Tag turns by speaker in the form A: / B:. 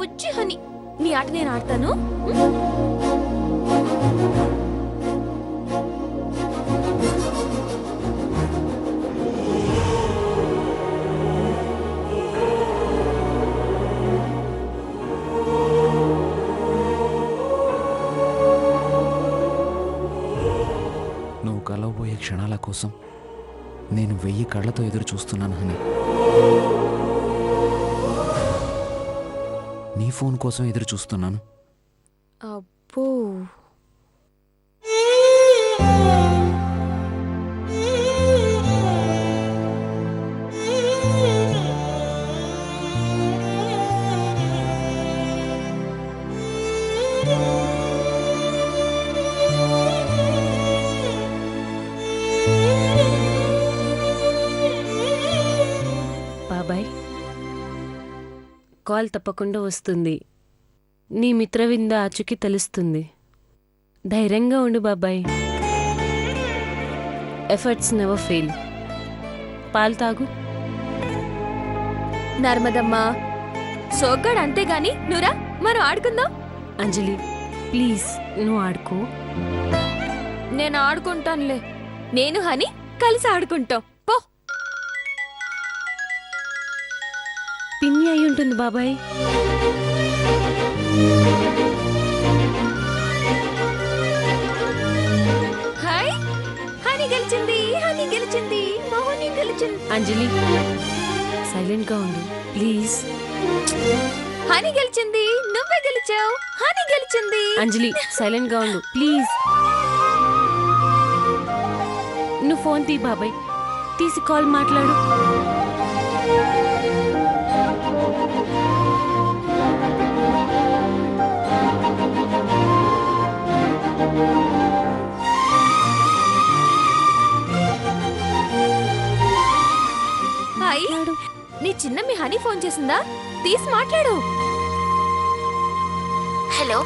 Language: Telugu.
A: బుజ్జి హనీ, నీ ఆట నేను ఆడతాను.
B: నువ్వు కలవబోయే క్షణాల కోసం నేను 1000 కళ్ళతో ఎదురు చూస్తున్నాను హనీ. నీ ఫోన్ కోసం ఎదురు చూస్తున్నాను.
A: అబ్బో,
C: బాబాయ్, కాల్ తప్పకుండా వస్తుంది. నీ మిత్రవింద ఆచూకీ తెలుస్తుంది. ధైర్యంగా ఉండు బాబాయ్. Efforts never fail. పాలు తాగు.
A: నర్మదమ్మా, సోగ్గాడు అంతేగాని నువ్వురా, మనం ఆడుకుందాం.
C: అంజలి ప్లీజ్, నువ్వు ఆడుకో.
A: నేను ఆడుకుంటానులే. నేను హనీ కలిసి ఆడుకుంటాం. పో.
C: పిన్ని అయి ఉంటుంది బాబాయ్.
A: హాయ్, హనీ గెలిచింది, హనీ గెలిచింది, మోహని గెలిచింది.
C: అంజలి సైలెంట్గా ఉండు ప్లీజ్.
A: హనీ గెలిచింది, నువ్వే గెలిచావు. హనీ గెలిచింది.
C: అంజలి సైలెంట్గా ఉండు ప్లీజ్. నువ్వు ఫోన్ తీ బాబాయ్, తీసి కాల్ మాట్లాడు.
A: హాయ్, నీ చిన్న మీ హనీ ఫోన్ చేసిందా? తీసి మాట్లాడు.
D: హలో